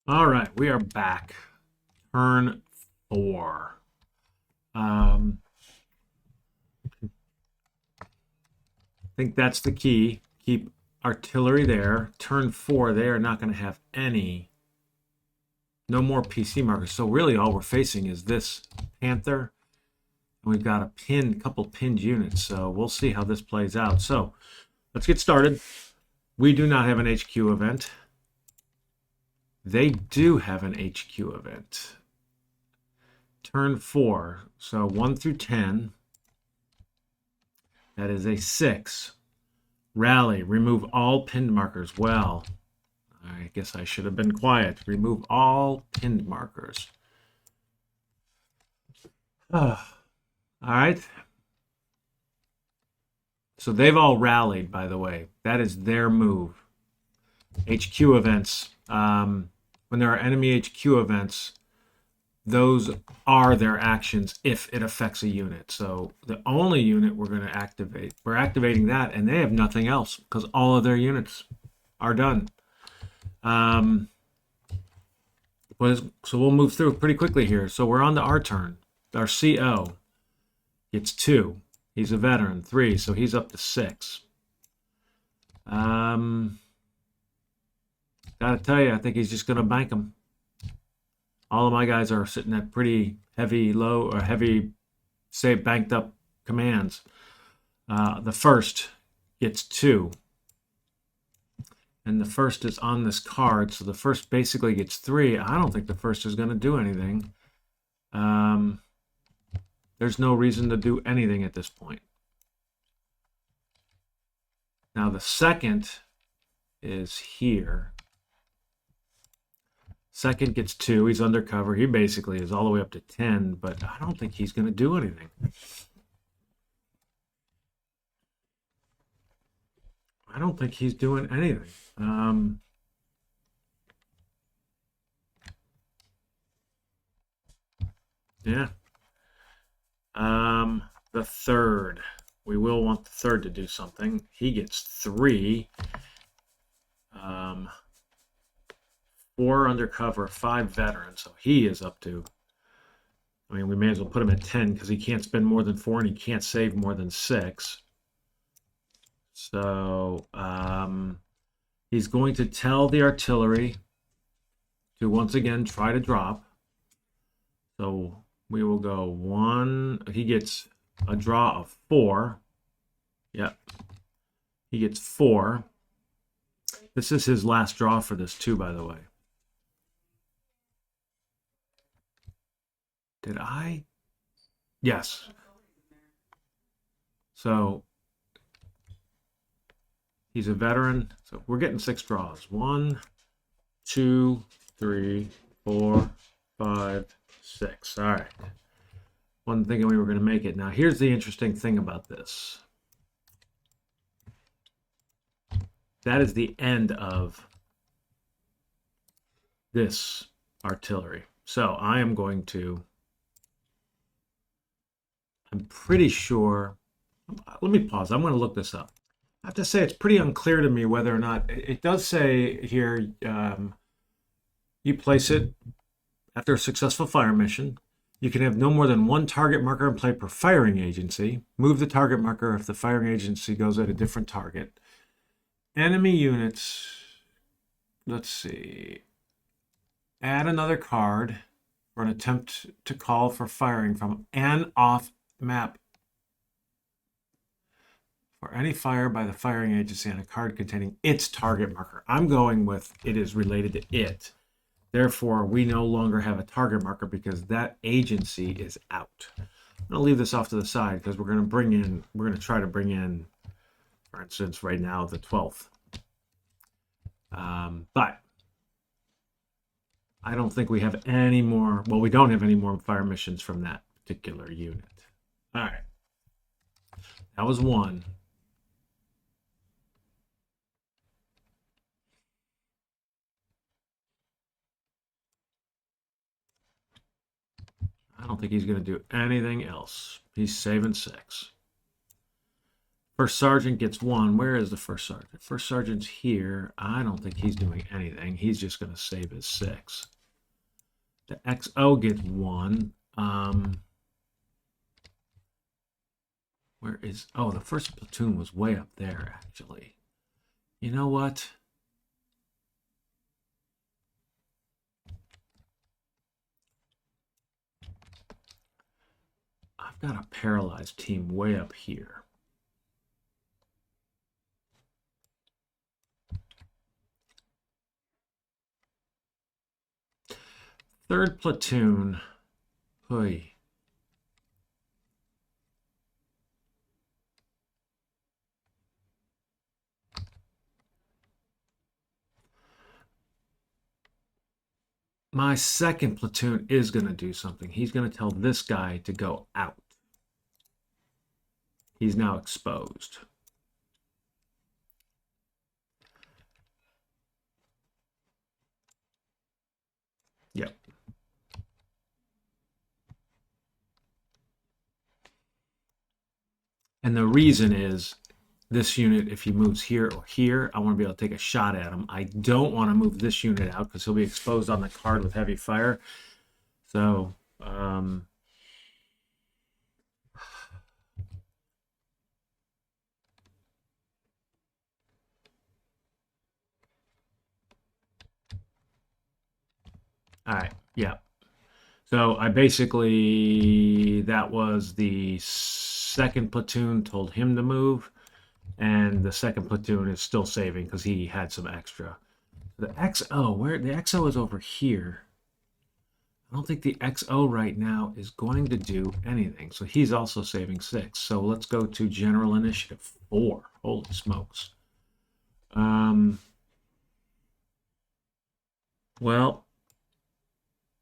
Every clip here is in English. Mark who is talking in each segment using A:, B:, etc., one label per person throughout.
A: All right, we are back. Turn 4. I think that's the key. Keep artillery there. Turn 4, they are not going to have no more PC markers. So really all we're facing is this Panther. And we've got a couple pinned units. So we'll see how this plays out. So let's get started. We do not have an HQ event. They do have an HQ event. Turn 4, so 1 through 10. That is a 6. Rally, remove all pinned markers. Well, I guess I should have been quiet. Remove all pinned markers. All right. So they've all rallied, by the way. That is their move. HQ events. When there are enemy HQ events, those are their actions if it affects a unit. So the only unit we're going to activate, we're activating that, and they have nothing else because all of their units are done. So we'll move through pretty quickly here. So we're on to our turn. Our CO gets 2. He's a veteran. 3, so he's up to 6. Gotta tell you, I think he's just going to bank them. All of my guys are sitting at pretty heavy, say, banked up commands. The first gets 2. And the first is on this card, so the first basically gets 3. I don't think the first is going to do anything. There's no reason to do anything at this point. Now the second is here. Second gets 2. He's undercover. He basically is all the way up to 10, but I don't think he's going to do anything. I don't think he's doing anything. Yeah. The third. We will want the third to do something. He gets 3. 4 undercover, 5 veterans. So he is up to, I mean, we may as well put him at 10 because he can't spend more than 4 and he can't save more than 6. So he's going to tell the artillery to once again try to drop. So we will go 1. He gets a draw of 4. Yep. He gets 4. This is his last draw for this too, by the way. Did I? Yes. So he's a veteran. So we're getting 6 draws. 1, 2, 3, 4, 5, 6. All right. One thinking we were going to make it. Now here's the interesting thing about this. That is the end of this artillery. So I am going to, I'm pretty sure, let me pause. I'm going to look this up. I have to say it's pretty unclear to me whether or not, it does say here, you place it after a successful fire mission. You can have no more than 1 target marker in play per firing agency. Move the target marker if the firing agency goes at a different target. Enemy units, let's see. Add another card for an attempt to call for firing from an off map. For any fire by the firing agency on a card containing its target marker. I'm going with it is related to it. Therefore, we no longer have a target marker because that agency is out. I'm going to leave this off to the side because we're going to try to bring in, for instance, right now, the 12th. But I don't think we have any more, well, we don't have any more fire missions from that particular unit. All right. That was 1. I don't think he's going to do anything else. He's saving 6. First sergeant gets 1. Where is the first sergeant? First sergeant's here. I don't think he's doing anything. He's just going to save his 6. The XO gets 1. Where is... Oh, the first platoon was way up there, actually. You know what? I've got a paralyzed team way up here. Third platoon. Oy. My second platoon is going to do something. He's going to tell this guy to go out. He's now exposed. Yep. And the reason is this unit, if he moves here or here, I want to be able to take a shot at him. I don't want to move this unit out because he'll be exposed on the card with heavy fire. So, all right, yeah. So I basically, that was the second platoon told him to move, and the second platoon is still saving because he had some extra. The XO, where the XO is over here. I don't think the XO right now is going to do anything. So he's also saving 6. So let's go to General Initiative 4. Holy smokes. Well,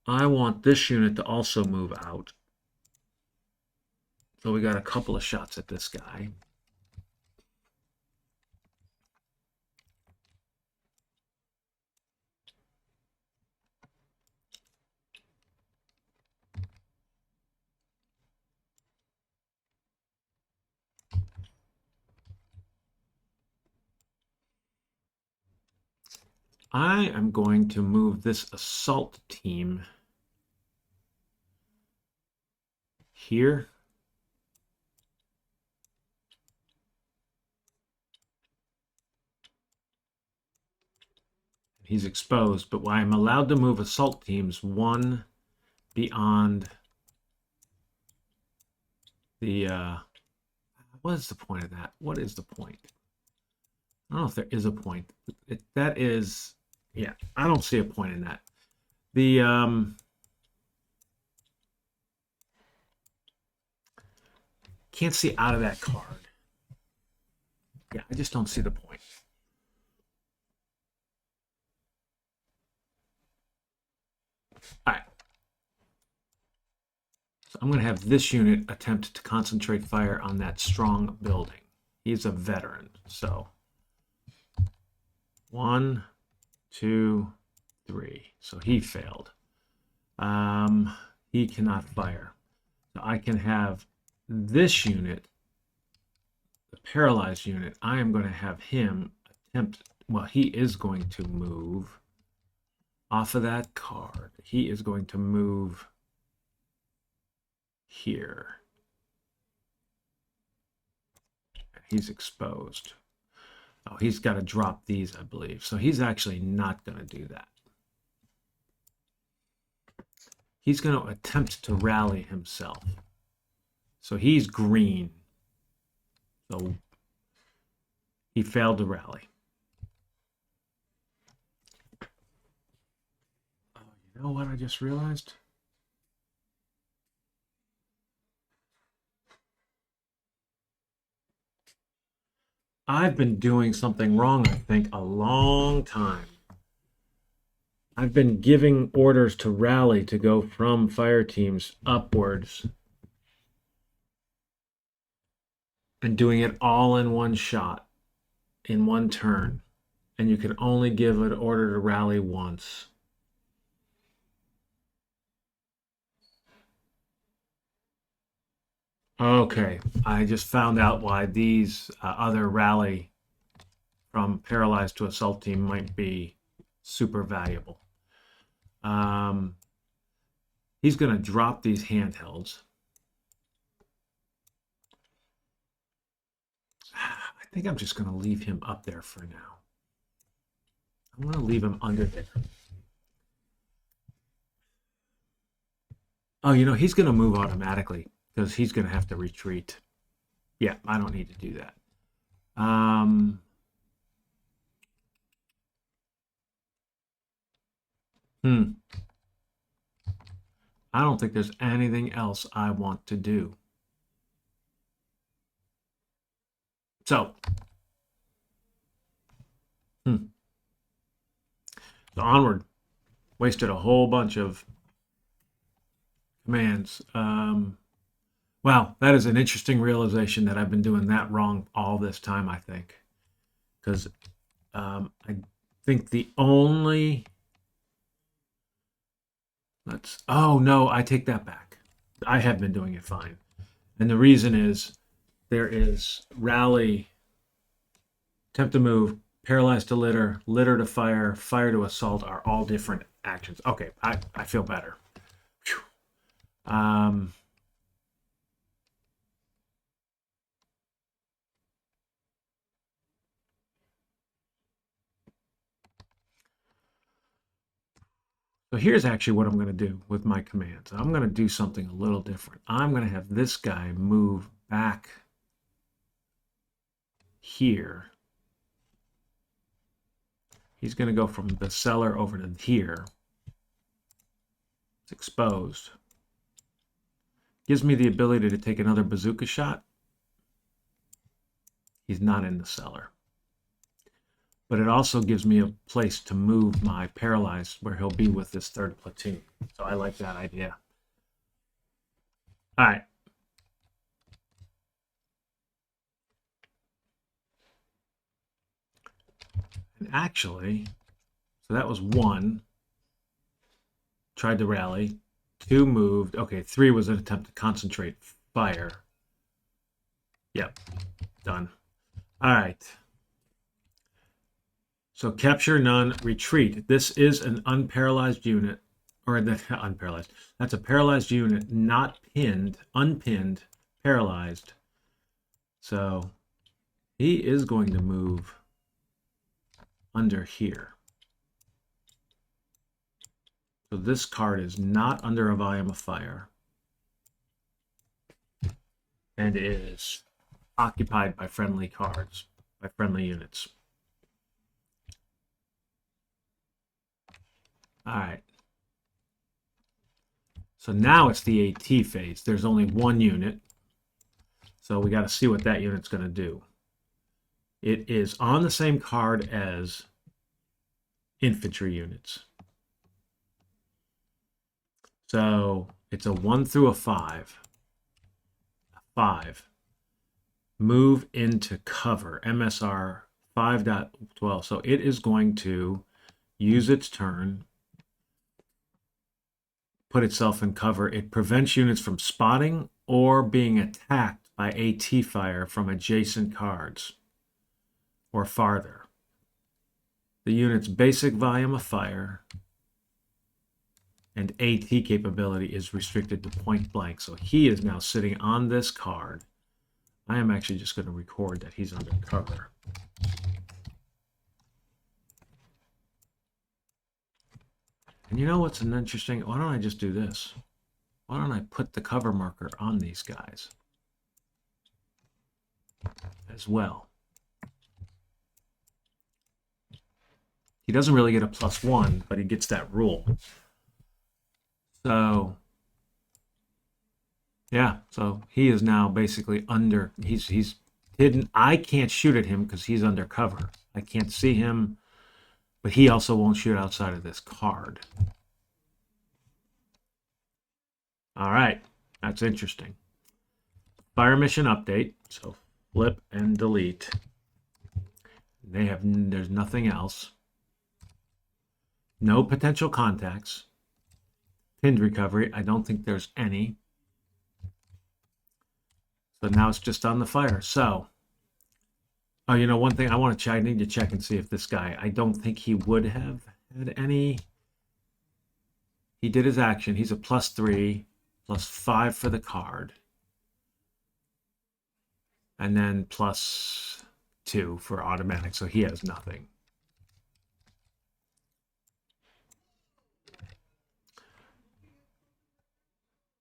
A: I want this unit to also move out. So we got a couple of shots at this guy. I am going to move this assault team here. He's exposed, but I'm allowed to move assault teams 1 beyond the, what is the point of that? What is the point? I don't know if there is a point. That is, yeah, I don't see a point in that. The, can't see out of that card. Yeah, I just don't see the point. All right. So I'm going to have this unit attempt to concentrate fire on that strong building. He's a veteran, so 1, 2, 3. So he failed. He cannot fire. So I can have this unit, the paralyzed unit. I am going to have him attempt. Well, he is going to move off of that card. He is going to move here. He's exposed. Oh, he's got to drop these, I believe. So he's actually not going to do that. He's going to attempt to rally himself. So he's green. So he failed to rally. Oh, you know what I just realized? I've been doing something wrong, I think, a long time. I've been giving orders to rally to go from fire teams upwards and doing it all in one shot, in one turn. And you can only give an order to rally once. Okay, I just found out why these other rally from paralyzed to assault team might be super valuable. Um, he's going to drop these handhelds. I think I'm just going to leave him up there for now. I'm going to leave him under there. Oh, you know, he's going to move automatically because he's going to have to retreat. Yeah, I don't need to do that. I don't think there's anything else I want to do. So, so onward. Wasted a whole bunch of commands. Wow, that is an interesting realization that I've been doing that wrong all this time, I think. Because I think the only... Oh, no, I take that back. I have been doing it fine. And the reason is there is rally, attempt to move, paralyze to litter, litter to fire, fire to assault are all different actions. Okay, I feel better. Um, so here's actually what I'm going to do with my commands. I'm going to do something a little different. I'm going to have this guy move back here. He's going to go from the cellar over to here. It's exposed. Gives me the ability to take another bazooka shot. He's not in the cellar. But it also gives me a place to move my paralyzed where he'll be with this third platoon. So I like that idea. All right. And actually, so that was one. Tried to rally. Two moved. Okay, three was an attempt to concentrate fire. Yep, done. All right. So capture none, retreat. This is an unparalyzed unit, or the unparalyzed. That's a paralyzed unit, not pinned, unpinned, paralyzed. So he is going to move under here. So this card is not under a volume of fire and is occupied by friendly cards, by friendly units. All right. So now it's the AT phase. There's only one unit. So we got to see what that unit's going to do. It is on the same card as infantry units. So it's a 1 through a 5. A 5. Move into cover. MSR 5.12. So it is going to use its turn, put itself in cover. It prevents units from spotting or being attacked by AT fire from adjacent cards or farther. The unit's basic volume of fire and AT capability is restricted to point blank. So he is now sitting on this card. I am actually just going to record that he's under cover. And you know what's an interesting? Why don't I just do this? Why don't I put the cover marker on these guys as well? He doesn't really get a +1, but he gets that rule. So, yeah, so he is now basically under, he's hidden. I can't shoot at him because he's under cover. I can't see him, but he also won't shoot outside of this card. All right, that's interesting. Fire mission update. So flip and delete. There's nothing else. No potential contacts. Pinned recovery. I don't think there's any. but now it's just on the fire. So, oh, you know, one thing I want to check, I need to check and see if this guy, I don't think he would have had any. He did his action. He's a +3, +5 for the card. And then +2 for automatic, so he has nothing.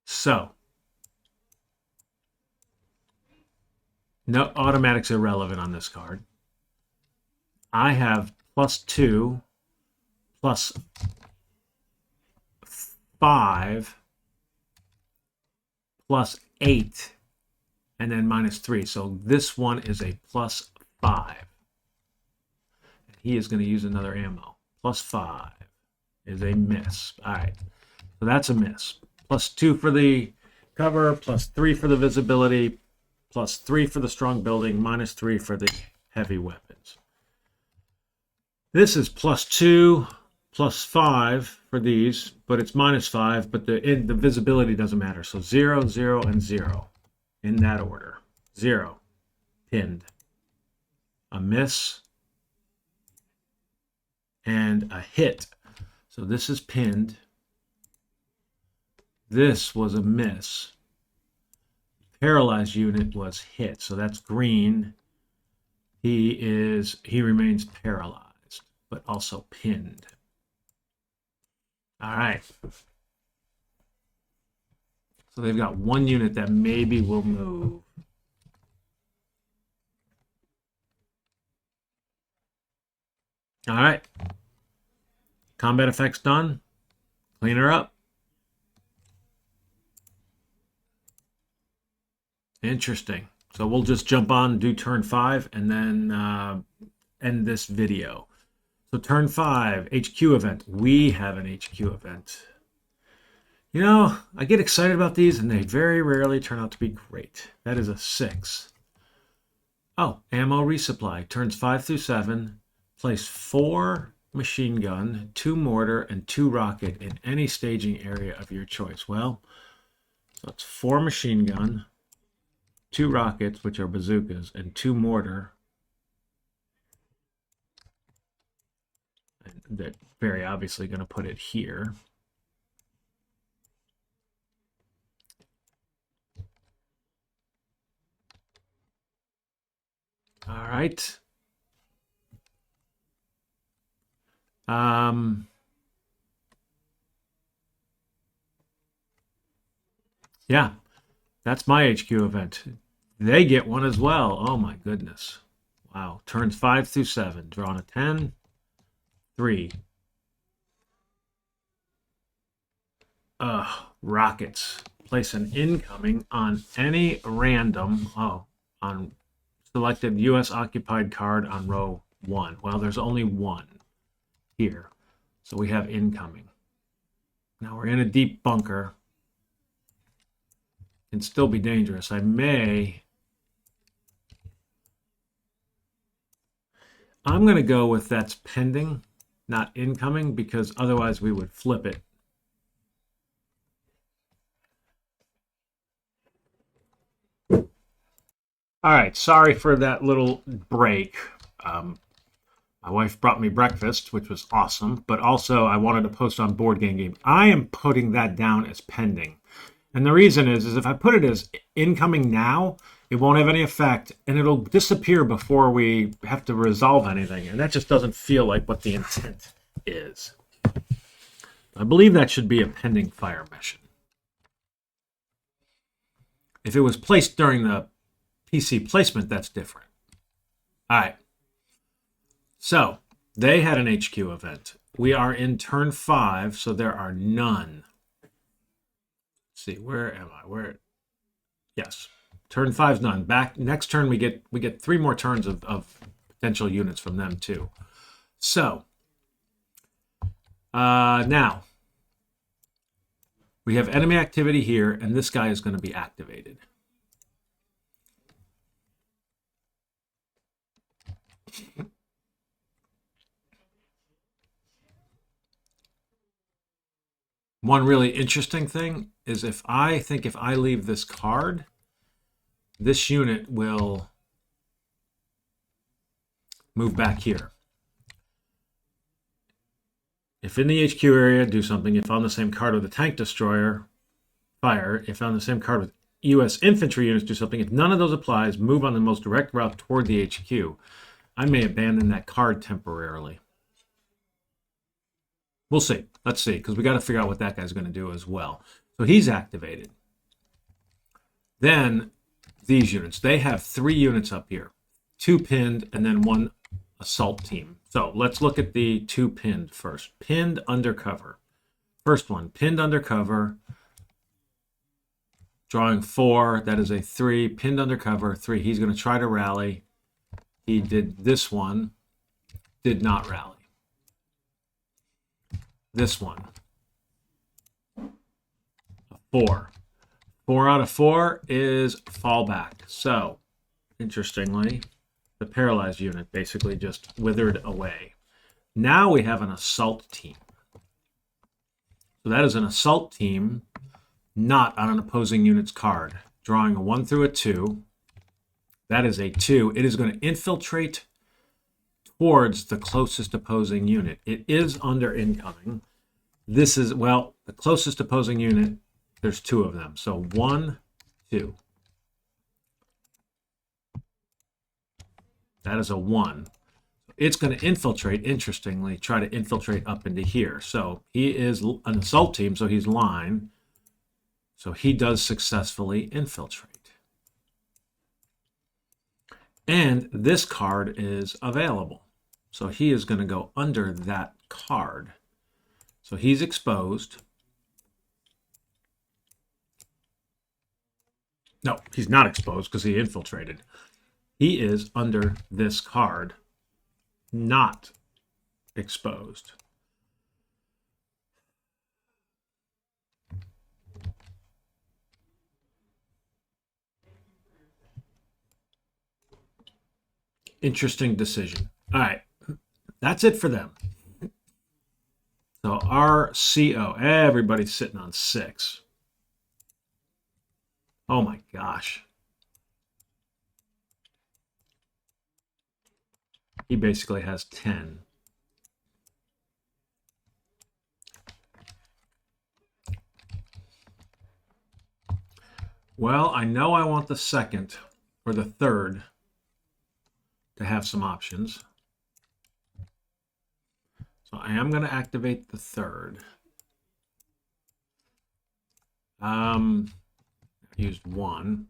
A: So, no automatics are relevant on this card. I have +2, +5, +8, and then -3. So this one is a +5. He is going to use another ammo. +5 is a miss. All right, so that's a miss. +2 for the cover, +3 for the visibility, +3 for the strong building, -3 for the heavy weapons. This is +2, +5 for these, but it's -5, but the visibility doesn't matter. So 0, 0, and 0 in that order. 0, pinned. A miss and a hit. So this is pinned. This was a miss. Paralyzed unit was hit, so that's green. He remains paralyzed, but also pinned. All right. So they've got one unit that maybe will move. All right. Combat effects done. Clean her up. Interesting. So we'll just jump on and do turn 5 and then end this video. So turn 5, HQ event. We have an HQ event. You know, I get excited about these and they very rarely turn out to be great. That is a 6. Oh, ammo resupply. Turns 5 through 7. Place 4 machine gun, 2 mortar, and 2 rocket in any staging area of your choice. Well, so it's 4 machine gun, 2 rockets, which are bazookas, and 2 mortar. And they're very obviously going to put it here. All right. Yeah, that's my HQ event. They get one as well. Oh my goodness. Wow. Turns 5 through 7. Drawn a 10. 3. Rockets. Place an incoming on any random, on selected U.S. occupied card on row 1. Well, there's only one here. So we have incoming. Now we're in a deep bunker. Can still be dangerous. I'm going to go with that's pending, not incoming, because otherwise we would flip it. All right, sorry for that little break. My wife brought me breakfast, which was awesome, but also I wanted to post on Board Game Game. I am putting that down as pending. And the reason is if I put it as incoming now, it won't have any effect, and it'll disappear before we have to resolve anything. And that just doesn't feel like what the intent is. I believe that should be a pending fire mission. If it was placed during the PC placement, that's different. All right. So they had an HQ event. We are in turn 5, so there are none. Let's see, where am I? Yes, turn 5's none. Back next turn, we get 3 more turns of potential units from them too. So now we have enemy activity here, and this guy is going to be activated. One really interesting thing is if I leave this card, this unit will move back here. If in the HQ area, do something. If on the same card with a tank destroyer, fire. If on the same card with U.S. infantry units, do something. If none of those applies, move on the most direct route toward the HQ. I may abandon that card temporarily. We'll see. Let's see, because we got to figure out what that guy's going to do as well. So he's activated. Then these units, they have 3 units up here, 2 pinned and then 1 assault team. So let's look at the 2 pinned first. Pinned undercover. First one, pinned undercover. Drawing 4, that is a 3. Pinned undercover, 3. He's going to try to rally. He did this one, did not rally. This one, a 4. 4 out of 4 is fallback. So, interestingly, the paralyzed unit basically just withered away. Now we have an assault team. So that is an assault team, not on an opposing unit's card. Drawing a 1 through a 2. That is a 2. It is going to infiltrate towards the closest opposing unit. It is under incoming. This is, well, the closest opposing unit, there's 2 of them. So 1, 2. That is a 1. It's going to infiltrate, interestingly, try to infiltrate up into here. So he is an assault team, so he's line. So he does successfully infiltrate. And this card is available. So he is going to go under that card. So he's exposed. No, he's not exposed because he infiltrated. He is under this card, not exposed. Interesting decision. All right, that's it for them. So our CO, everybody's sitting on 6. Oh my gosh. He basically has 10. Well, I know I want the second or the third to have some options. So I am going to activate the third. Used 1.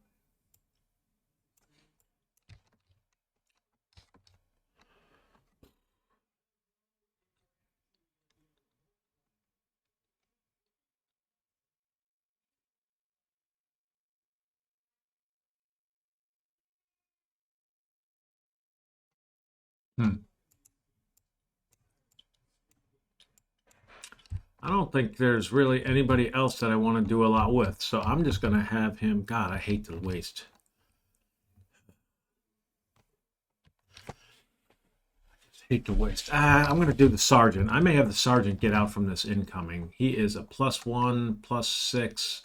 A: I don't think there's really anybody else that I want to do a lot with, so I'm just going to have him. God, I hate to waste. Hate to waste. I'm going to do the sergeant. I may have the sergeant get out from this incoming. He is a +1, +6,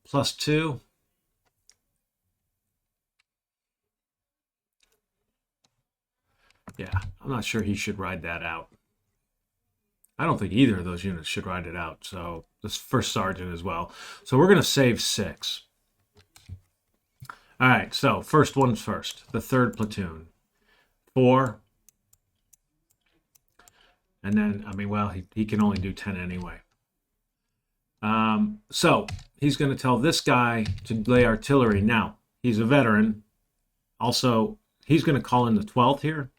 A: +2. Yeah, I'm not sure he should ride that out. I don't think either of those units should ride it out. So this first sergeant as well. So we're going to save 6. All right, so first one's first. The 3rd platoon. 4. And then, I mean, well, he can only do 10 anyway. So he's going to tell this guy to lay artillery. Now, he's a veteran. Also, he's going to call in the 12th here.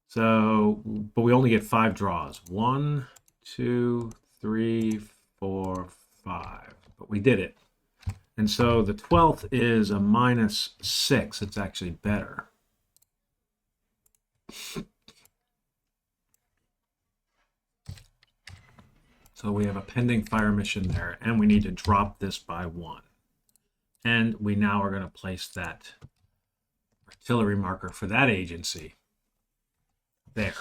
A: So, but we only get 5 draws. 1, 2, 3, 4, 5. But we did it. And so the 12th is a -6. It's actually better. So we have a pending fire mission there, and we need to drop this by 1. And we now are going to place that artillery marker for that agency there.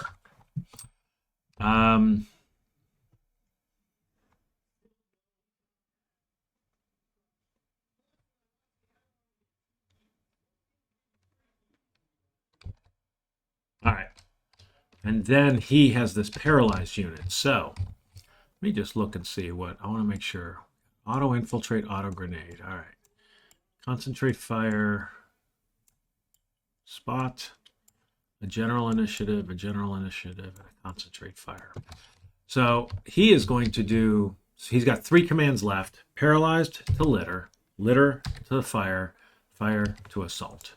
A: And then he has this paralyzed unit. So let me just look and see what I want to make sure. Auto infiltrate, auto grenade. All right. Concentrate fire. Spot. A general initiative, and a concentrate fire. So he is going to do, so he's got 3 commands left. Paralyzed to litter, litter to fire, fire to assault.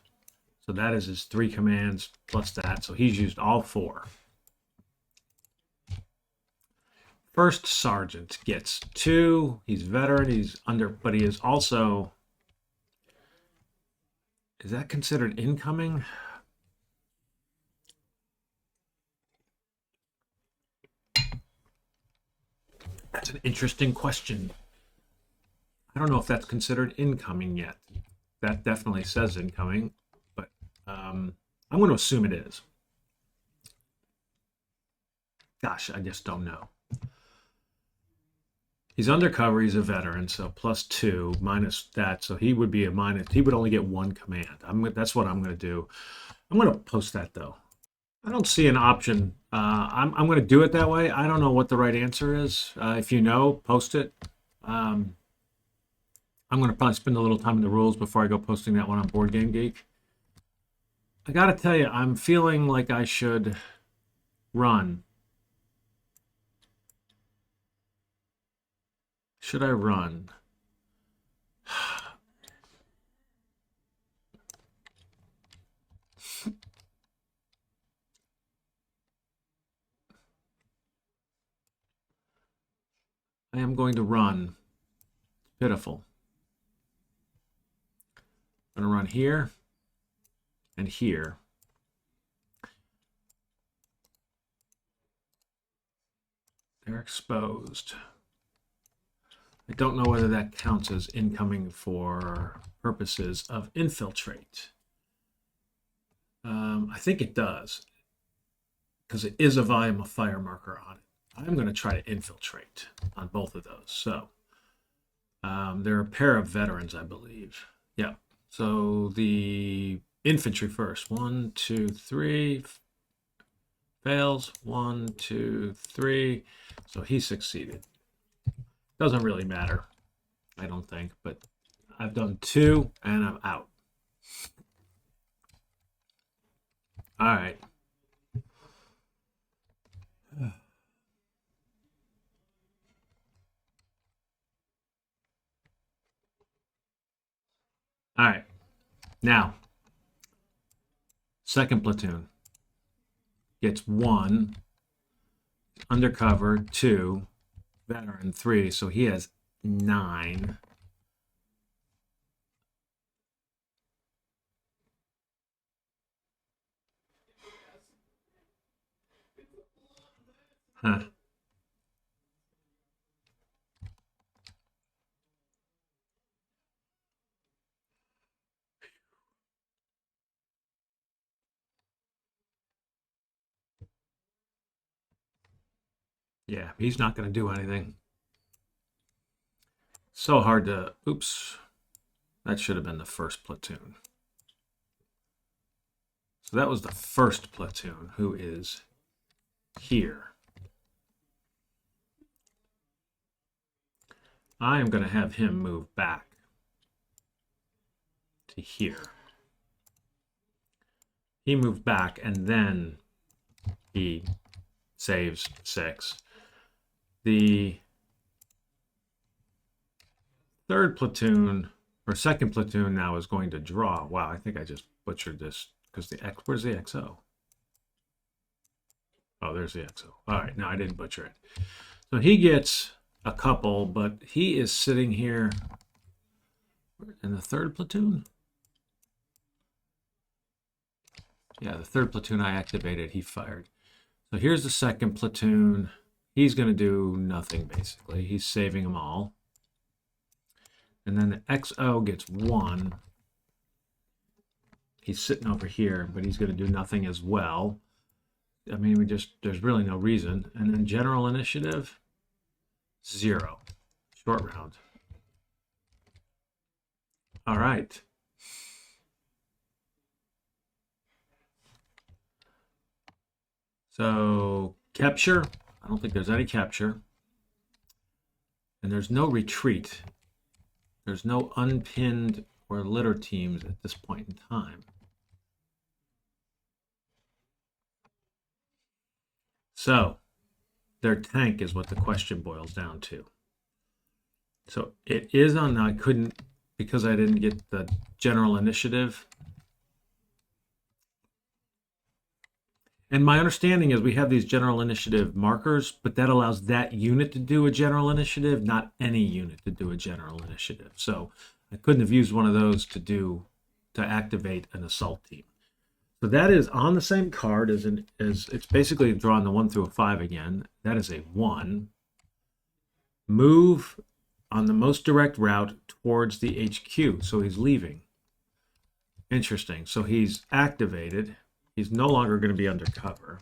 A: So that is his 3 commands plus that. So he's used all 4. First sergeant gets 2. He's veteran, he's under, but he is also, is that considered incoming? That's an interesting question. I don't know if that's considered incoming yet. That definitely says incoming, but I'm going to assume it is. Gosh, I just don't know. He's undercover, he's a veteran, so +2 minus that, so he would be a minus, he would only get 1 command. That's what I'm going to do. I'm going to post that though. I don't see an option. I'm going to do it that way. I don't know what the right answer is. If you know, post it. I'm going to probably spend a little time in the rules before I go posting that one on Board Game Geek. I got to tell you, I'm feeling like I should run. Should I run? I am going to run. Pitiful. I'm going to run here and here. They're exposed. I don't know whether that counts as incoming for purposes of infiltrate. I think it does, because it is a volume of fire marker on it. I'm going to try to infiltrate on both of those. So they're a pair of veterans, I believe. Yeah. So the infantry first. 1, 2, 3. Fails. 1, 2, 3. So he succeeded. Doesn't really matter, I don't think, but I've done 2 and I'm out. All right. All right. Now, second platoon gets 1, undercover 2, veteran 3, so he has 9. Huh. Yeah, he's not going to do anything. So hard to, oops, that should have been the first platoon. So that was the first platoon, who is here. I am going to have him move back to here. He moved back, and then he saves 6. The third platoon, or second platoon now, is going to draw. Wow, I think I just butchered this, because the X, where's the XO? Oh, there's the XO. All right, no, I didn't butcher it. So he gets a couple, but he is sitting here in the third platoon. Yeah, the third platoon I activated, he fired. So here's the second platoon. He's going to do nothing, basically. He's saving them all. And then the XO gets 1. He's sitting over here, but he's going to do nothing as well. I mean, there's really no reason. And then general initiative, 0. Short round. All right. So capture, I don't think there's any capture. And there's no retreat. There's no unpinned or litter teams at this point in time. So their tank is what the question boils down to. So it is on, I couldn't, because I didn't get the general initiative. And my understanding is we have these general initiative markers, but that allows that unit to do a general initiative, not any unit to do a general initiative. So I couldn't have used one of those to activate an assault team. So that is on the same card as it's basically drawing the 1 through a 5 again. That is a 1. Move on the most direct route towards the HQ. So he's leaving. Interesting. So he's activated. He's no longer going to be undercover.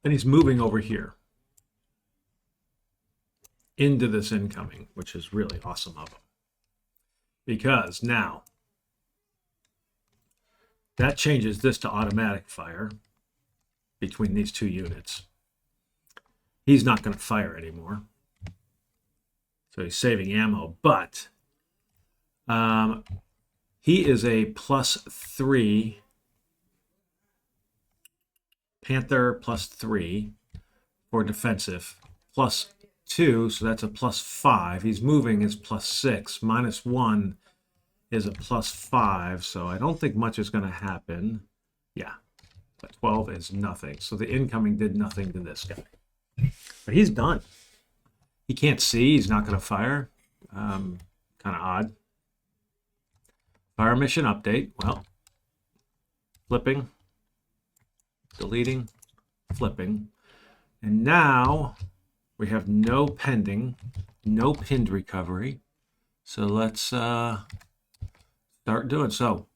A: And he's moving over here into this incoming, which is really awesome of him. Because now that changes this to automatic fire between these two units. He's not going to fire anymore. So he's saving ammo, but he is a +3 Panther +3 for defensive, +2, so that's a +5. He's moving is +6. -1 is a +5, so I don't think much is going to happen. Yeah, but 12 is nothing. So the incoming did nothing to this guy. But he's done. He can't see. He's not going to fire. Kind of odd. Fire mission update. Well, flipping, deleting, flipping. And now we have no pending, no pinned recovery. So let's start doing. So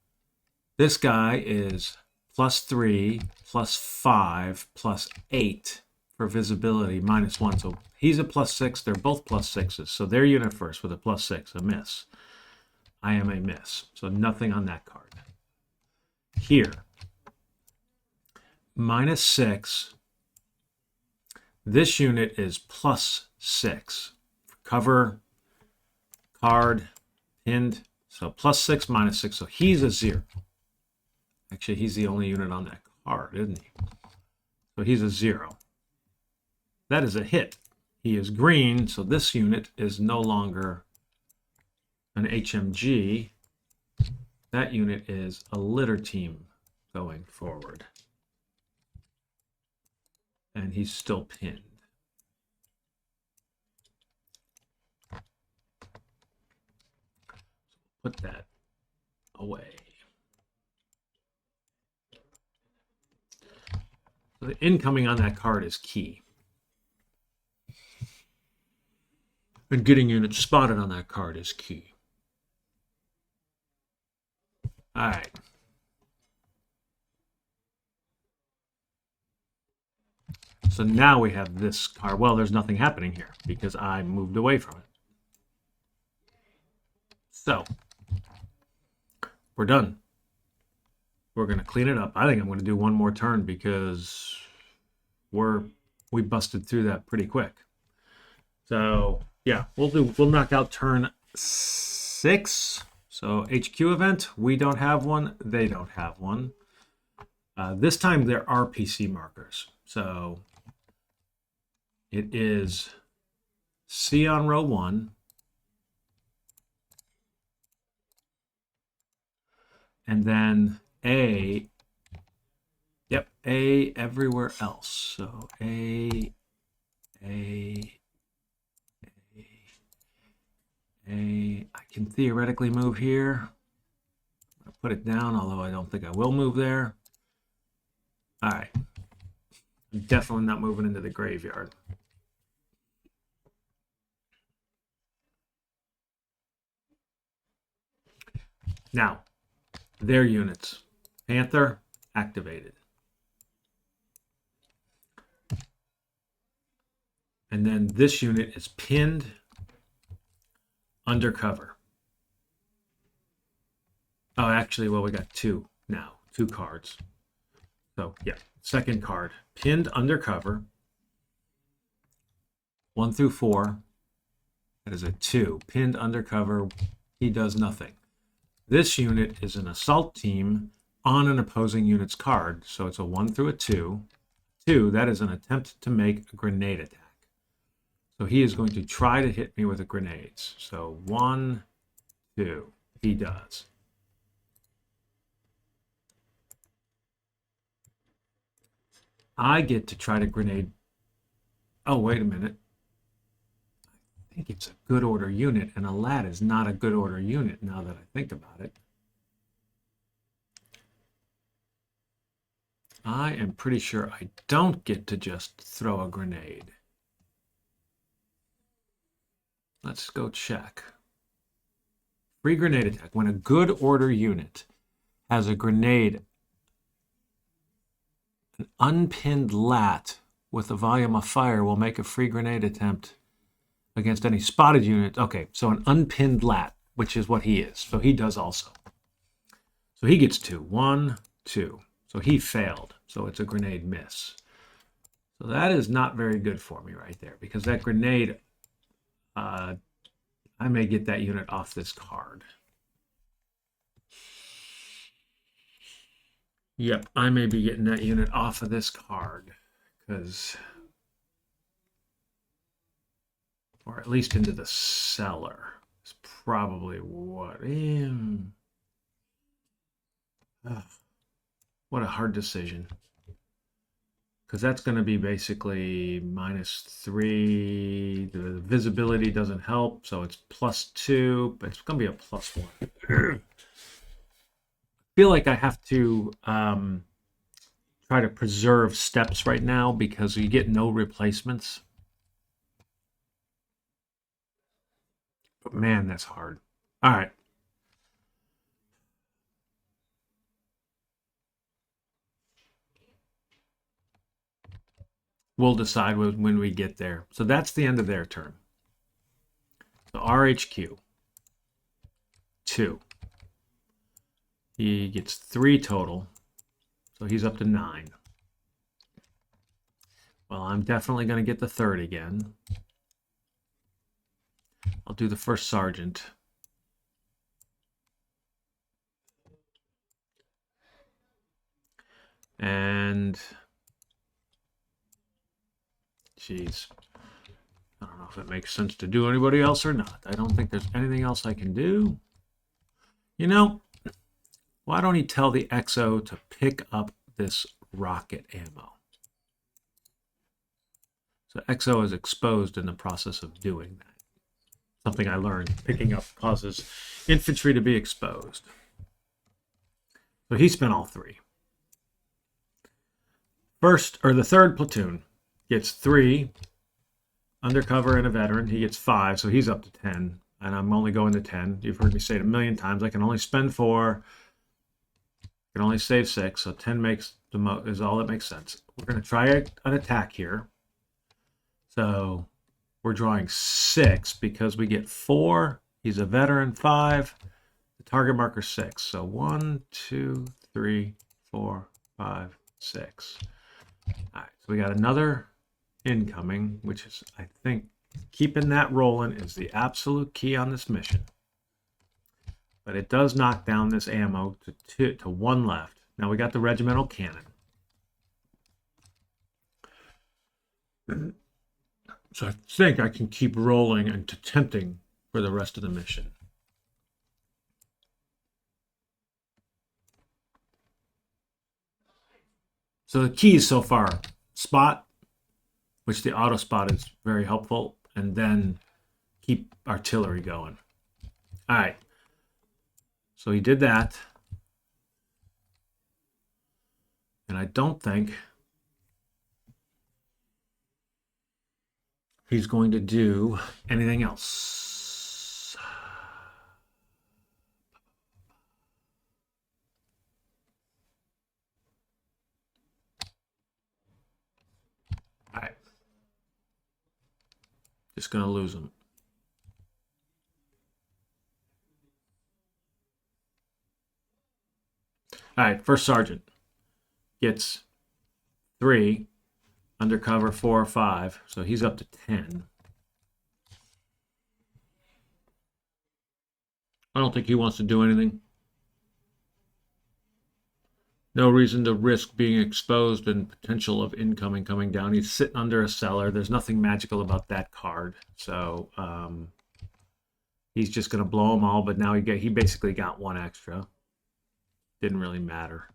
A: this guy is +3, +5, +8 for visibility, -1. So he's a +6. They're both +6s. So their unit first with a +6, a miss. I am a miss. So nothing on that card. Here, -6. This unit is +6. Cover, card, pinned. So +6, -6. So he's a 0. Actually, he's the only unit on that card, isn't he? So he's a 0. That is a hit. He is green, so this unit is no longer an HMG. That unit is a litter team going forward. And he's still pinned. Put that away. So the incoming on that card is key. And getting units spotted on that card is key. All right. So now we have this card. Well, there's nothing happening here because I moved away from it. So we're done. We're going to clean it up. I think I'm going to do one more turn because we busted through that pretty quick. So yeah, we'll knock out turn 6. So HQ event, we don't have one, they don't have one. This time there are PC markers. So it is C on row 1. And then A, yep, A everywhere else. So A, I can theoretically move here. I'll put it down, although I don't think I will move there. All right. I'm definitely not moving into the graveyard. Now, their units. Panther, activated. And then this unit is pinned undercover. Oh, actually, well, we got 2 now. 2 cards. So, yeah, second card. Pinned undercover. 1 through 4. That is a 2. Pinned undercover. He does nothing. This unit is an assault team on an opposing unit's card. So it's a 1 through a 2. 2, that is an attempt to make a grenade attack. So he is going to try to hit me with the grenades. So 1, 2. He does. I get to try to grenade. Oh, wait a minute. I think it's a good order unit, and a lad is not a good order unit now that I think about it. I am pretty sure I don't get to just throw a grenade. Let's go check. Free grenade attack. When a good order unit has a grenade, an unpinned lat with a volume of fire will make a free grenade attempt against any spotted unit. Okay, so an unpinned lat, which is what he is. So he does also. So he gets 2. 1, 2. So he failed. So it's a grenade miss. So that is not very good for me right there, because that grenade, I may get that unit off this card. Yep, I may be getting that unit off of this card, because, or at least into the cellar. It's probably what. What a hard decision. Because that's going to be basically -3. The visibility doesn't help, so it's +2, but it's going to be a +1. I feel like I have to try to preserve steps right now because you get no replacements. But man, that's hard. All right. We'll decide when we get there. So that's the end of their turn. So RHQ, 2. He gets 3 total. So he's up to 9. Well, I'm definitely going to get the 3rd again. I'll do the 1st sergeant. And geez, I don't know if it makes sense to do anybody else or not. I don't think there's anything else I can do. You know, why don't he tell the XO to pick up this rocket ammo? So XO is exposed in the process of doing that. Something I learned, picking up causes infantry to be exposed. So he spent all 3. First, or the 3rd platoon gets 3 undercover and a veteran. He gets 5, so he's up to 10, and I'm only going to 10. You've heard me say it a million times. I can only spend 4. I can only save 6, so 10 makes is all that makes sense. We're going to try an attack here. So we're drawing 6 because we get 4. He's a veteran. 5. The target marker 6. So 1, 2, 3, 4, 5, 6. All right, so we got another incoming, which is, I think, keeping that rolling is the absolute key on this mission. But it does knock down this ammo to 1 left. Now we got the regimental cannon. So I think I can keep rolling and tempting for the rest of the mission. So the keys so far: spot, which the auto spot is very helpful, and then keep artillery going. All right. So he did that. And I don't think he's going to do anything else. All right. Just going to lose him. All right, first sergeant gets 3, undercover 4 or 5, so he's up to 10. I don't think he wants to do anything. No reason to risk being exposed and potential of incoming coming down. He's sitting under a cellar. There's nothing magical about that card. So he's just going to blow them all, but now he basically got 1 extra. Didn't really matter.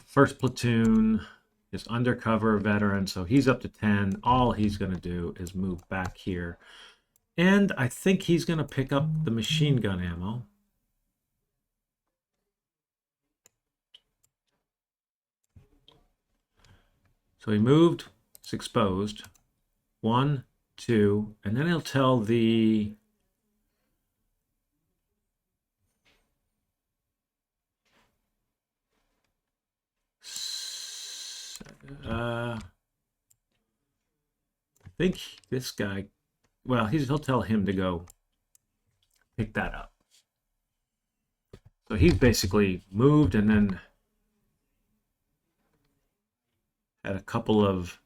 A: First platoon is undercover veteran, so he's up to 10. All he's going to do is move back here. And I think he's going to pick up the machine gun ammo. So he moved, it's exposed. 1, 2, and then he'll tell the I think this guy, well, he'll tell him to go pick that up. So he's basically moved and then had a couple of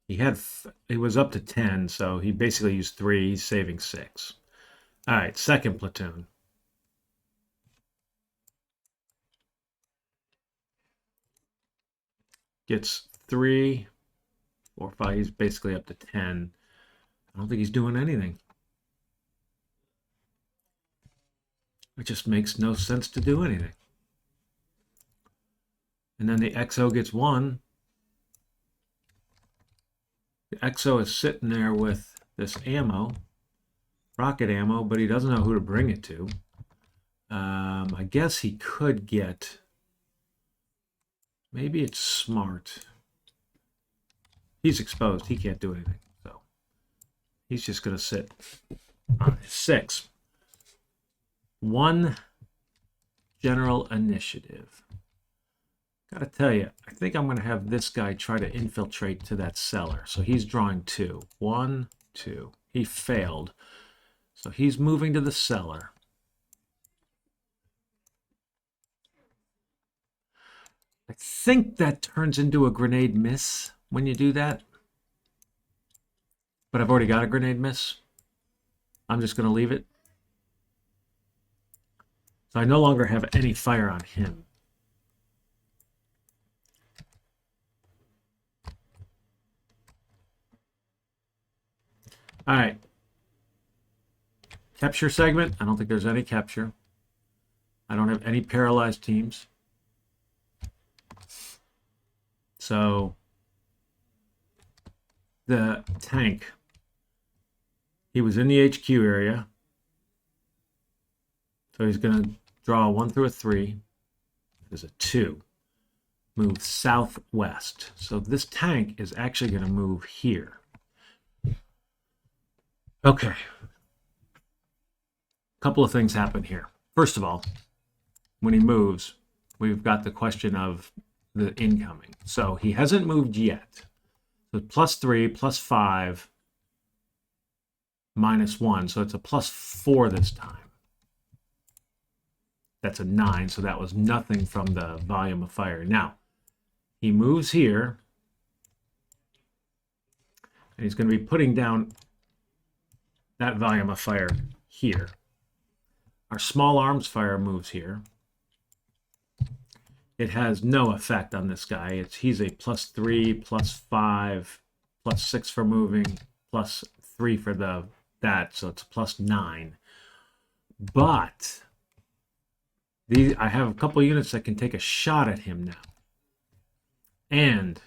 A: he was up to 10, so he basically used 3, he's saving 6. All right, second platoon. Gets 3, 4, 5, he's basically up to 10. I don't think he's doing anything. It just makes no sense to do anything. And then the XO gets 1. The XO is sitting there with this ammo, rocket ammo, but he doesn't know who to bring it to. I guess he could get, maybe it's smart. He's exposed. He can't do anything. So he's just going to sit on his 6. 1 general initiative. Gotta tell you, I think I'm going to have this guy try to infiltrate to that cellar. So he's drawing 2. 1, 2. He failed. So he's moving to the cellar. I think that turns into a grenade miss when you do that. But I've already got a grenade miss. I'm just going to leave it. So I no longer have any fire on him. All right. Capture segment. I don't think there's any capture. I don't have any paralyzed teams. So the tank, he was in the HQ area. So he's going to draw a 1 through a 3. There's a 2. Move southwest. So this tank is actually going to move here. Okay. A couple of things happen here. First of all, when he moves, we've got the question of the incoming. So he hasn't moved yet. So +3, +5, -1. So it's a +4 this time. That's a 9. So that was nothing from the volume of fire. Now, he moves here. And he's going to be putting down that volume of fire here. Our small arms fire moves here. It has no effect on this guy. He's a +3, +5, +6 for moving, +3 for that, so it's +9. But I have a couple units that can take a shot at him now. And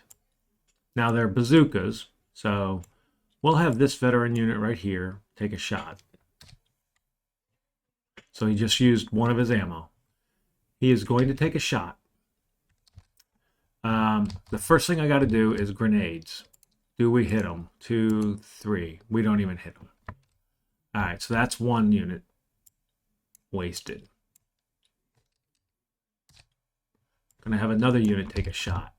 A: now they're bazookas, so we'll have this veteran unit right here take a shot. So he just used 1 of his ammo. He is going to take a shot. The first thing I got to do is grenades. Do we hit him? 2, 3. We don't even hit him. All right, so that's 1 unit wasted. Going to have another unit take a shot.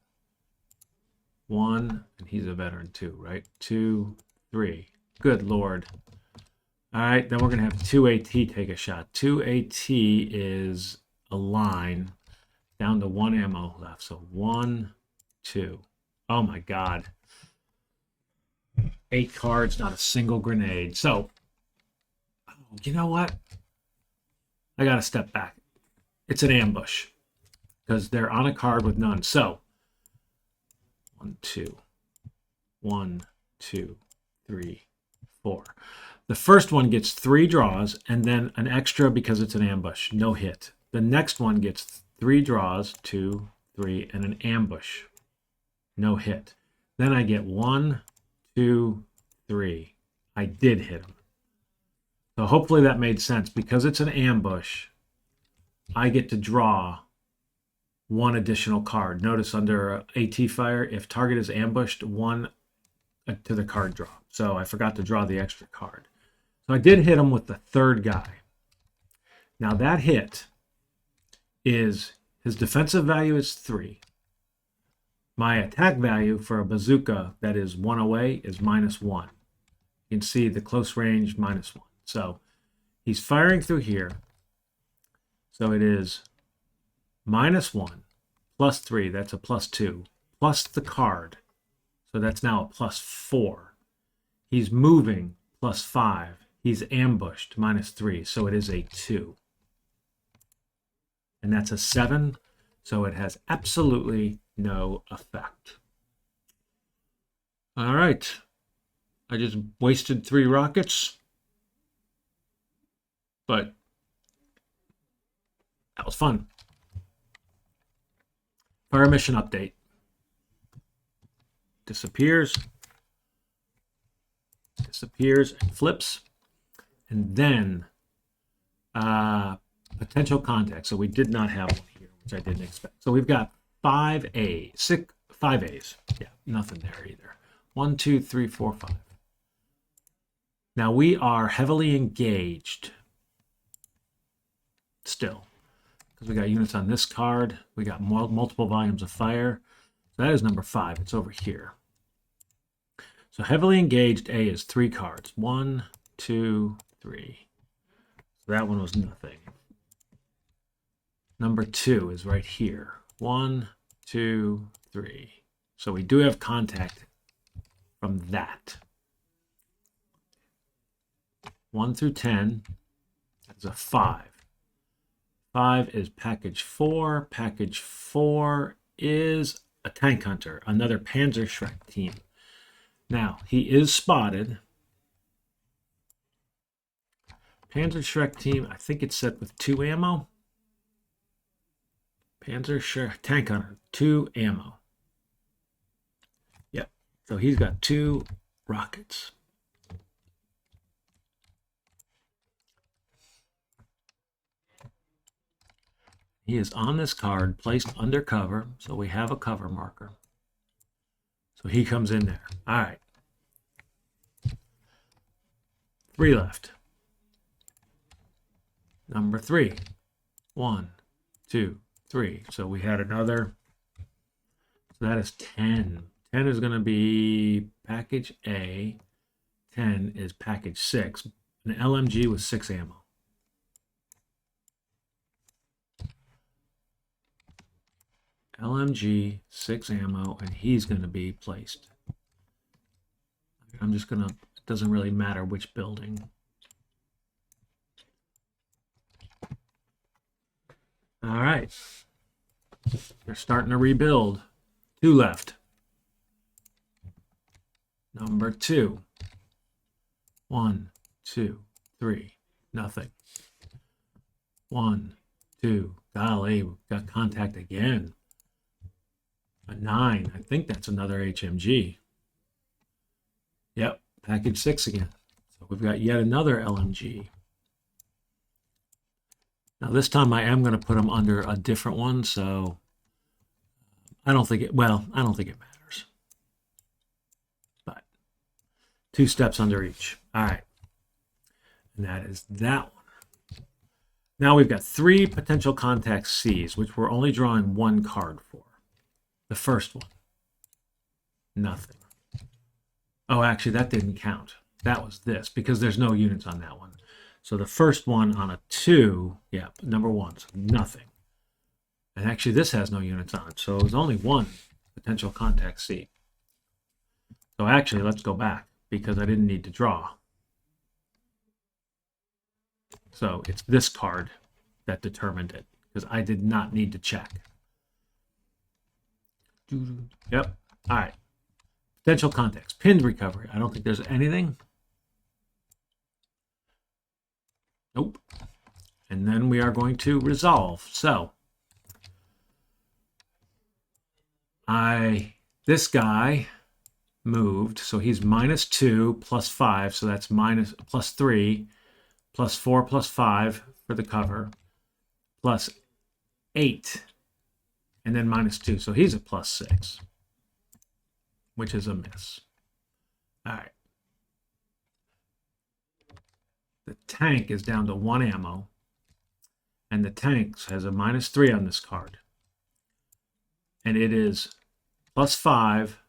A: 1, and he's a veteran 2, right? 2, 3. Good Lord. All right, then we're going to have 2AT take a shot. 2AT is a line down to 1 ammo left. So 1, 2. Oh my God. 8 cards, not a single grenade. So, you know what? I got to step back. It's an ambush because they're on a card with none. So, 1, 2. 1, 2, 3, 4. The first one gets 3 draws and then an extra because it's an ambush. No hit. The next one gets 3 draws, 2, 3, and an ambush. No hit. Then I get 1, 2, 3. I did hit him. So hopefully that made sense. Because it's an ambush, I get to draw 1 additional card. Notice under AT fire, if target is ambushed, 1 to the card draw. So I forgot to draw the extra card. So I did hit him with the third guy. Now that hit is, his defensive value is 3. My attack value for a bazooka that is 1 away is -1. You can see the close range -1. So he's firing through here. So it is -1 plus 3, that's a +2, plus the card. So that's now a +4. He's moving +5. He's ambushed -3. So it is a 2. And that's a 7. So it has absolutely no effect. All right. I just wasted 3 rockets. But that was fun. Fire mission update. Disappears and flips. And then potential contact. So we did not have one here, which I didn't expect. So we've got 5 A's. 5 A's. Yeah, nothing there either. 1, 2, 3, 4, 5. Now we are heavily engaged still. Because we got units on this card. We got multiple volumes of fire. So that is number 5. It's over here. So heavily engaged A is 3 cards. 1, 2, 3. So that one was nothing. Number 2 is right here. 1, 2, 3. So we do have contact from that. 1 through 10. That's a 5. 5 is package 4. Package 4 is a tank hunter, another Panzerschreck team. Now, he is spotted. Panzerschreck team, I think it's set with 2 ammo. Panzerschreck tank hunter, 2 ammo. Yep, so he's got 2 rockets. He is on this card, placed under cover, so we have a cover marker. So he comes in there. All right. 3 left. Number 3. 1, 2, 3. So we had another. So that is 10. 10 is going to be package A. 10 is package 6. An LMG with 6 ammo. LMG, 6 ammo, and he's going to be placed. I'm just going to, it doesn't really matter which building. All right. They're starting to rebuild. 2 left. Number 2. 1, 2, 3. Nothing. 1, 2. Golly, we've got contact again. A 9. I think that's another HMG. Yep, package 6 again. So we've got yet another LMG. Now this time I am going to put them under a different one, so I don't think it, well, I don't think it matters. But 2 steps under each. All right. And that is that one. Now we've got 3 potential contact C's, which we're only drawing 1 card for. The first one, nothing. Oh, actually, that didn't count. That was this, because there's no units on that one. So the first one on a 2, yeah, number 1, so nothing. And actually this has no units on it, so it was only 1 potential contact C. So actually, let's go back, because I didn't need to draw. So it's this card that determined it, because I did not need to check. Yep. All right. Potential contacts. Pinned recovery. I don't think there's anything. Nope. And then we are going to resolve. So this guy moved, so he's -2 +5, so that's +3 +4 +5 for the cover, +8, and then -2, so he's a +6, which is a miss. All right. The tank is down to 1 ammo, and the tank has a -3 on this card, and it is +5.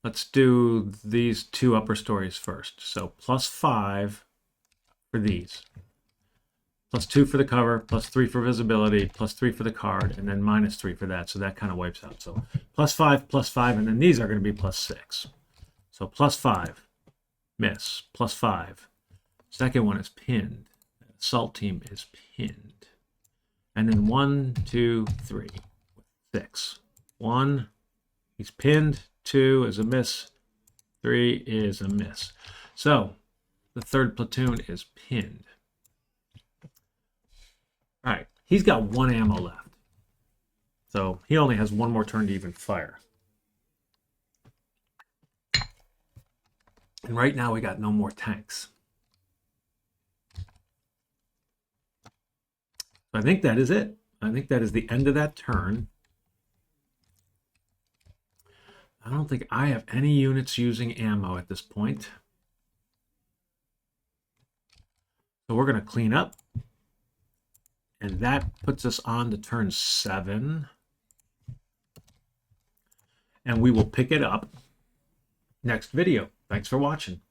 A: Let's do these 2 upper stories first. So +5 for these, +2 for the cover, +3 for visibility, +3 for the card, and then -3 for that. So that kind of wipes out. So +5, +5, and then these are going to be +6. So +5, miss, +5. Second one is pinned. Assault team is pinned. And then 1, 2, 3, 6. 1, he's pinned. 2 is a miss. 3 is a miss. So the third platoon is pinned. All right, he's got 1 ammo left. So he only has 1 more turn to even fire. And right now we got no more tanks. So I think that is it. I think that is the end of that turn. I don't think I have any units using ammo at this point. So we're going to clean up. And that puts us on to turn 7. And we will pick it up next video. Thanks for watching.